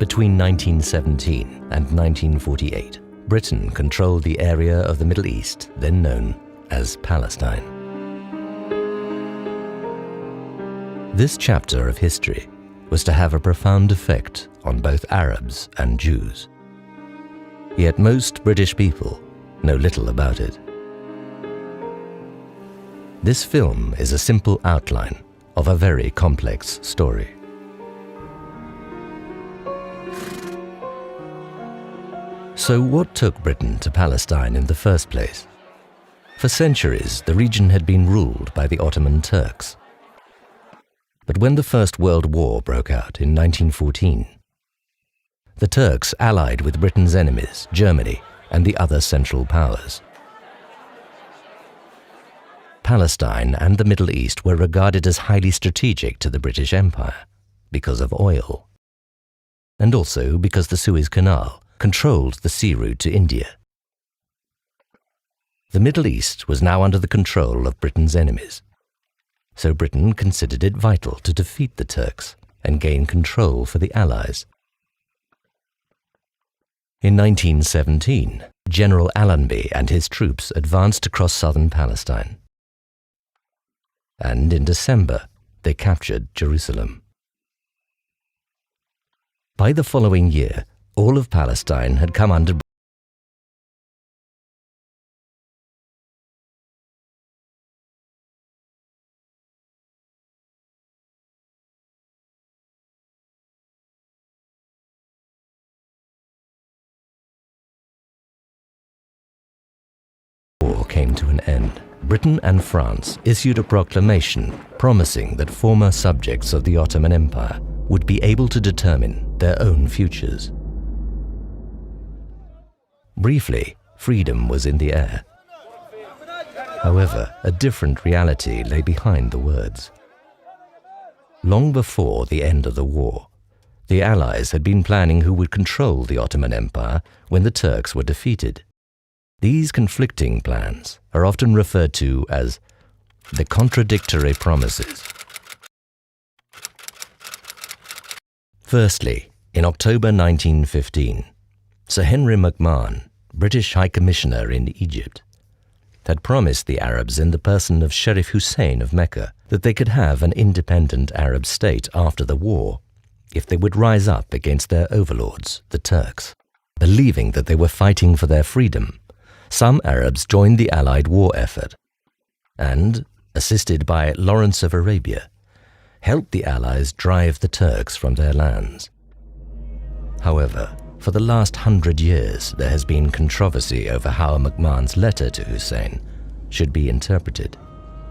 Between 1917 and 1948, Britain controlled the area of the Middle East then known as Palestine. This chapter of history was to have a profound effect on both Arabs and Jews. Yet most British people know little about it. This film is a simple outline of a very complex story. So what took Britain to Palestine in the first place? For centuries, the region had been ruled by the Ottoman Turks. But when the First World War broke out in 1914, the Turks allied with Britain's enemies, Germany, and the other Central Powers. Palestine and the Middle East were regarded as highly strategic to the British Empire because of oil, and also because the Suez Canal controlled the sea route to India. The Middle East was now under the control of Britain's enemies, so Britain considered it vital to defeat the Turks and gain control for the Allies. In 1917, General Allenby and his troops advanced across southern Palestine, and in December they captured Jerusalem. By the following year, all of Palestine had come under war came to an end. Britain and France issued a proclamation promising that former subjects of the Ottoman Empire would be able to determine their own futures. Briefly, freedom was in the air. However, a different reality lay behind the words. Long before the end of the war, the Allies had been planning who would control the Ottoman Empire when the Turks were defeated. These conflicting plans are often referred to as the contradictory promises. Firstly, in October 1915, Sir Henry McMahon, British High Commissioner in Egypt, had promised the Arabs in the person of Sharif Hussein of Mecca that they could have an independent Arab state after the war if they would rise up against their overlords, the Turks. Believing that they were fighting for their freedom, some Arabs joined the Allied war effort and, assisted by Lawrence of Arabia, helped the Allies drive the Turks from their lands. However, for the last 100 years, there has been controversy over how McMahon's letter to Hussein should be interpreted.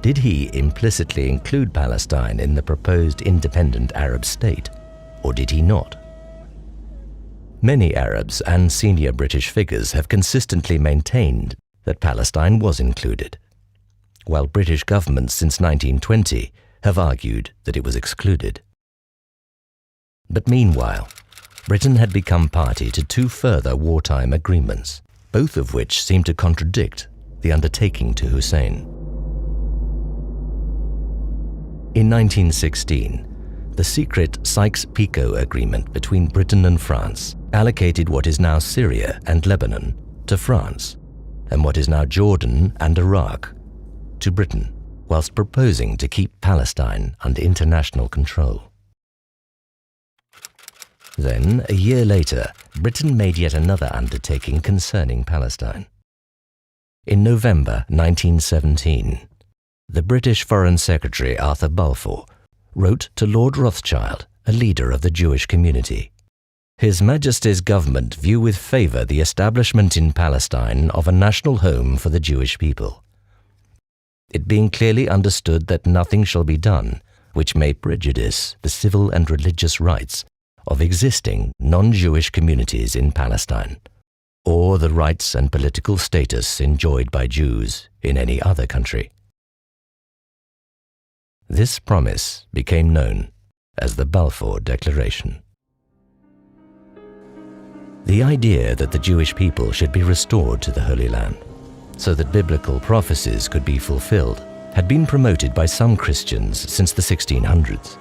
Did he implicitly include Palestine in the proposed independent Arab state, or did he not? Many Arabs and senior British figures have consistently maintained that Palestine was included, while British governments since 1920 have argued that it was excluded. But meanwhile, Britain had become party to two further wartime agreements, both of which seemed to contradict the undertaking to Hussein. In 1916, the secret Sykes-Picot Agreement between Britain and France allocated what is now Syria and Lebanon to France, and what is now Jordan and Iraq to Britain, whilst proposing to keep Palestine under international control. Then, a year later, Britain made yet another undertaking concerning Palestine. In November 1917, the British Foreign Secretary Arthur Balfour wrote to Lord Rothschild, a leader of the Jewish community. His Majesty's government view with favour the establishment in Palestine of a national home for the Jewish people, it being clearly understood that nothing shall be done which may prejudice the civil and religious rights of existing non-Jewish communities in Palestine, or the rights and political status enjoyed by Jews in any other country. This promise became known as the Balfour Declaration. The idea that the Jewish people should be restored to the Holy Land, so that biblical prophecies could be fulfilled, had been promoted by some Christians since the 1600s.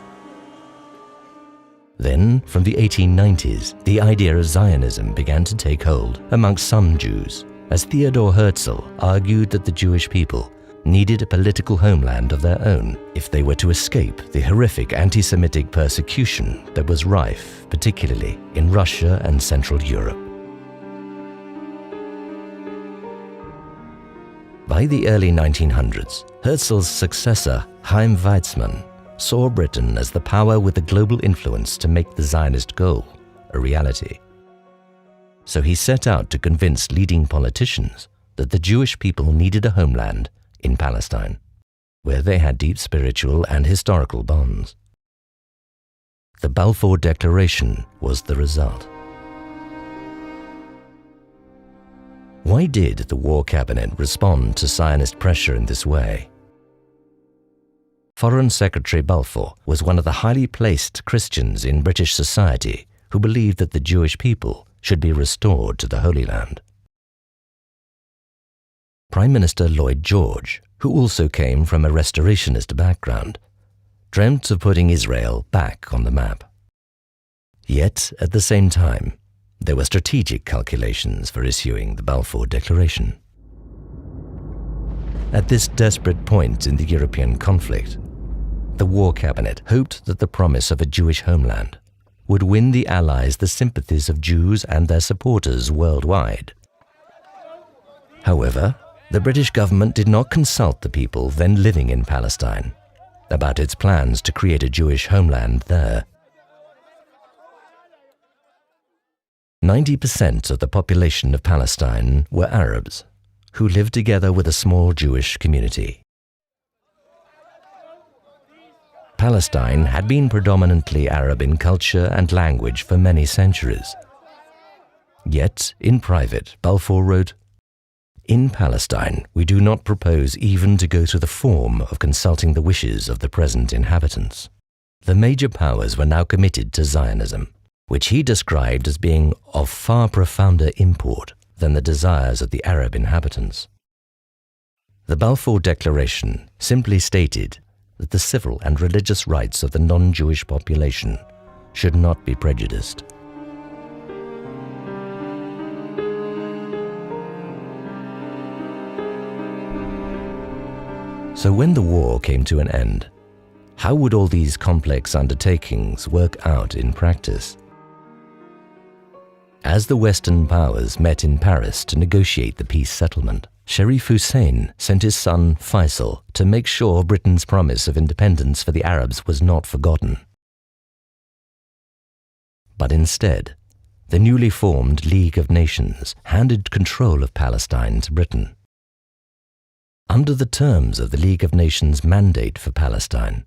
Then, from the 1890s, the idea of Zionism began to take hold amongst some Jews, as Theodor Herzl argued that the Jewish people needed a political homeland of their own if they were to escape the horrific anti-Semitic persecution that was rife, particularly in Russia and Central Europe. By the early 1900s, Herzl's successor, Chaim Weizmann, saw Britain as the power with the global influence to make the Zionist goal a reality. So he set out to convince leading politicians that the Jewish people needed a homeland in Palestine, where they had deep spiritual and historical bonds. The Balfour Declaration was the result. Why did the War Cabinet respond to Zionist pressure in this way? Foreign Secretary Balfour was one of the highly placed Christians in British society who believed that the Jewish people should be restored to the Holy Land. Prime Minister Lloyd George, who also came from a restorationist background, dreamt of putting Israel back on the map. Yet, at the same time, there were strategic calculations for issuing the Balfour Declaration. At this desperate point in the European conflict, the War Cabinet hoped that the promise of a Jewish homeland would win the Allies the sympathies of Jews and their supporters worldwide. However, the British government did not consult the people then living in Palestine about its plans to create a Jewish homeland there. 90% of the population of Palestine were Arabs, who lived together with a small Jewish community. Palestine had been predominantly Arab in culture and language for many centuries. Yet, in private, Balfour wrote, "In Palestine, we do not propose even to go through the form of consulting the wishes of the present inhabitants." The major powers were now committed to Zionism, which he described as being of far profounder import than the desires of the Arab inhabitants. The Balfour Declaration simply stated that the civil and religious rights of the non-Jewish population should not be prejudiced. So when the war came to an end, how would all these complex undertakings work out in practice? As the Western powers met in Paris to negotiate the peace settlement, Sharif Hussein sent his son Faisal to make sure Britain's promise of independence for the Arabs was not forgotten. But instead, the newly formed League of Nations handed control of Palestine to Britain. Under the terms of the League of Nations' mandate for Palestine,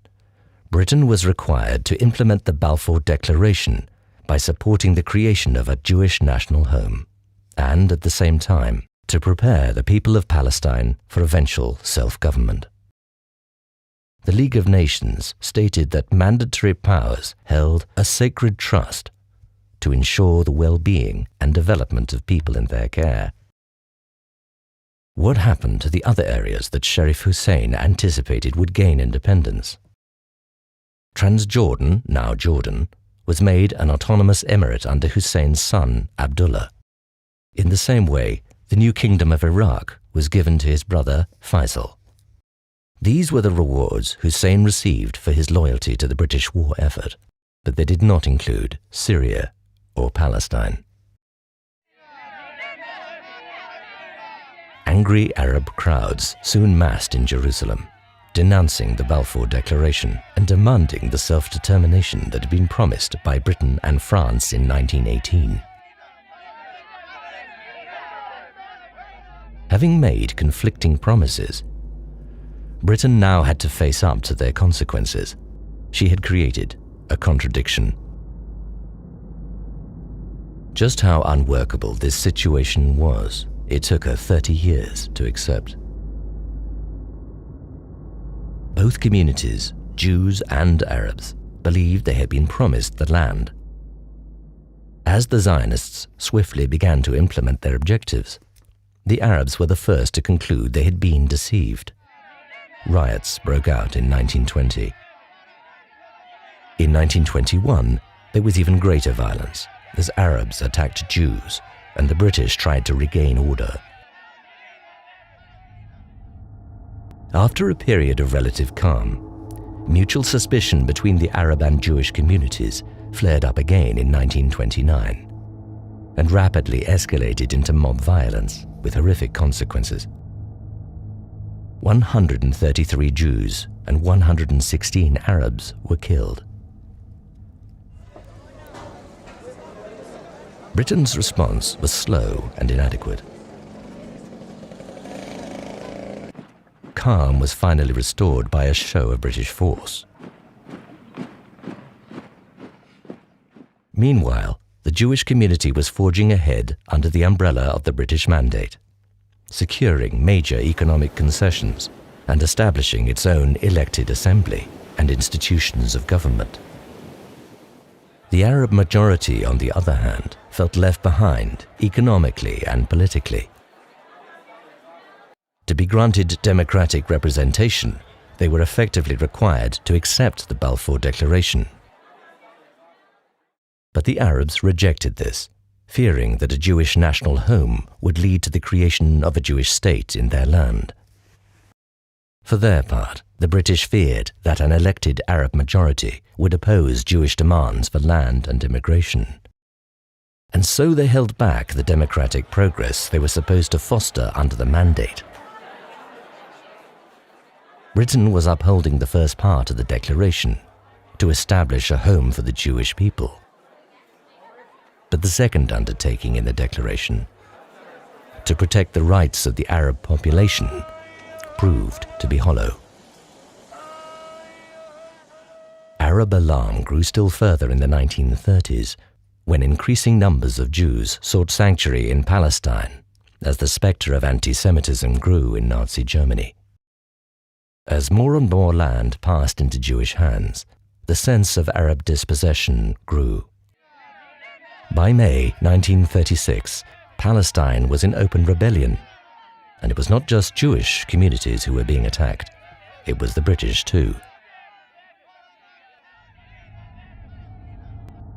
Britain was required to implement the Balfour Declaration by supporting the creation of a Jewish national home, and at the same time, to prepare the people of Palestine for eventual self-government. The League of Nations stated that mandatory powers held a sacred trust to ensure the well-being and development of people in their care. What happened to the other areas that Sharif Hussein anticipated would gain independence? Transjordan, now Jordan, was made an autonomous emirate under Hussein's son, Abdullah. In the same way, the new kingdom of Iraq was given to his brother, Faisal. These were the rewards Hussein received for his loyalty to the British war effort, but they did not include Syria or Palestine. Angry Arab crowds soon massed in Jerusalem, denouncing the Balfour Declaration and demanding the self-determination that had been promised by Britain and France in 1918. Having made conflicting promises, Britain now had to face up to their consequences. She had created a contradiction. Just how unworkable this situation was, it took her 30 years to accept. Both communities, Jews and Arabs, believed they had been promised the land. As the Zionists swiftly began to implement their objectives, the Arabs were the first to conclude they had been deceived. Riots broke out in 1920. In 1921, There was even greater violence as Arabs attacked Jews and the British tried to regain order. After a period of relative calm, mutual suspicion between the Arab and Jewish communities flared up again in 1929 and rapidly escalated into mob violence with horrific consequences. 133 Jews and 116 Arabs were killed. Britain's response was slow and inadequate. Calm was finally restored by a show of British force. Meanwhile, the Jewish community was forging ahead under the umbrella of the British Mandate, securing major economic concessions and establishing its own elected assembly and institutions of government. The Arab majority, on the other hand, felt left behind economically and politically. To be granted democratic representation, they were effectively required to accept the Balfour Declaration. But the Arabs rejected this, fearing that a Jewish national home would lead to the creation of a Jewish state in their land. For their part, the British feared that an elected Arab majority would oppose Jewish demands for land and immigration. And so they held back the democratic progress they were supposed to foster under the Mandate. Britain was upholding the first part of the Declaration, to establish a home for the Jewish people. But the second undertaking in the Declaration, to protect the rights of the Arab population, proved to be hollow. Arab alarm grew still further in the 1930s, when increasing numbers of Jews sought sanctuary in Palestine as the spectre of anti-Semitism grew in Nazi Germany. As more and more land passed into Jewish hands, the sense of Arab dispossession grew. By May 1936, Palestine was in open rebellion, and it was not just Jewish communities who were being attacked, it was the British too.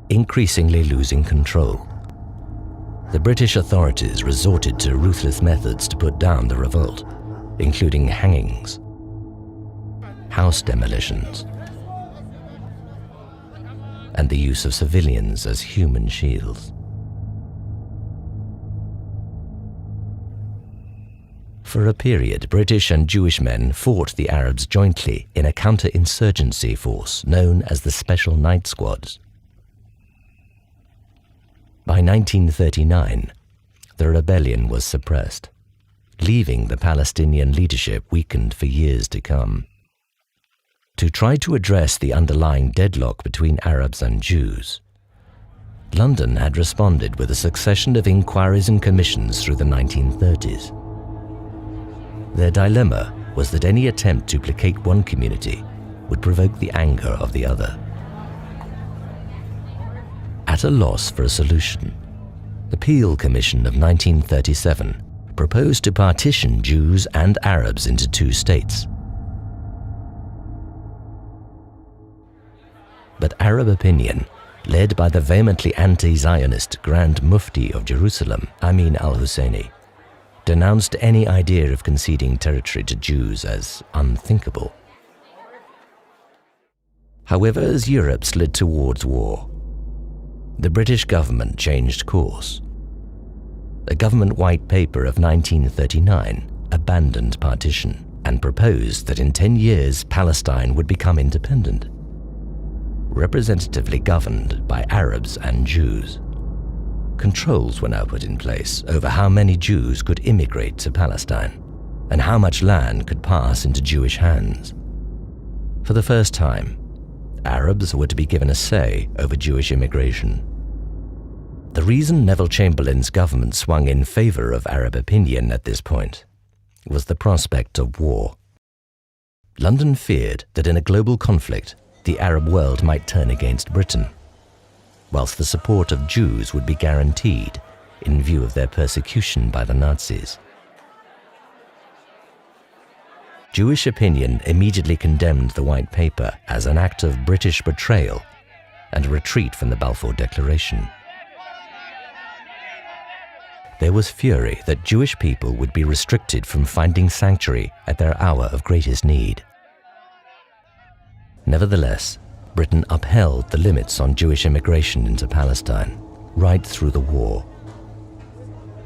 Increasingly losing control, the British authorities resorted to ruthless methods to put down the revolt, including hangings, house demolitions, and the use of civilians as human shields. For a period, British and Jewish men fought the Arabs jointly in a counter-insurgency force known as the Special Night Squads. By 1939, the rebellion was suppressed, leaving the Palestinian leadership weakened for years to come. To try to address the underlying deadlock between Arabs and Jews, London had responded with a succession of inquiries and commissions through the 1930s. Their dilemma was that any attempt to placate one community would provoke the anger of the other. At a loss for a solution, the Peel Commission of 1937 proposed to partition Jews and Arabs into two states. But Arab opinion, led by the vehemently anti-Zionist Grand Mufti of Jerusalem, Amin al-Husseini, denounced any idea of conceding territory to Jews as unthinkable. However, as Europe slid towards war, the British government changed course. A government white paper of 1939 abandoned partition and proposed that in 10 years Palestine would become independent, representatively governed by Arabs and Jews. Controls were now put in place over how many Jews could immigrate to Palestine and how much land could pass into Jewish hands. For the first time, Arabs were to be given a say over Jewish immigration. The reason Neville Chamberlain's government swung in favor of Arab opinion at this point was the prospect of war. London feared that in a global conflict, the Arab world might turn against Britain, whilst the support of Jews would be guaranteed in view of their persecution by the Nazis. Jewish opinion immediately condemned the white paper as an act of British betrayal and a retreat from the Balfour Declaration. There was fury that Jewish people would be restricted from finding sanctuary at their hour of greatest need. Nevertheless, Britain upheld the limits on Jewish immigration into Palestine right through the war.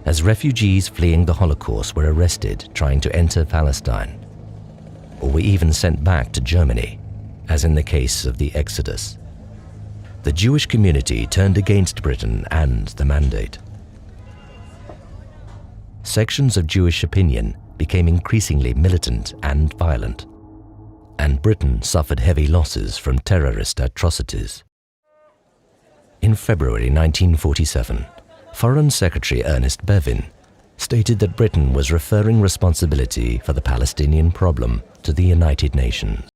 As refugees fleeing the Holocaust were arrested trying to enter Palestine, or were even sent back to Germany, as in the case of the Exodus, the Jewish community turned against Britain and the mandate. Sections of Jewish opinion became increasingly militant and violent, and Britain suffered heavy losses from terrorist atrocities. In February 1947, Foreign Secretary Ernest Bevin stated that Britain was referring responsibility for the Palestinian problem to the United Nations.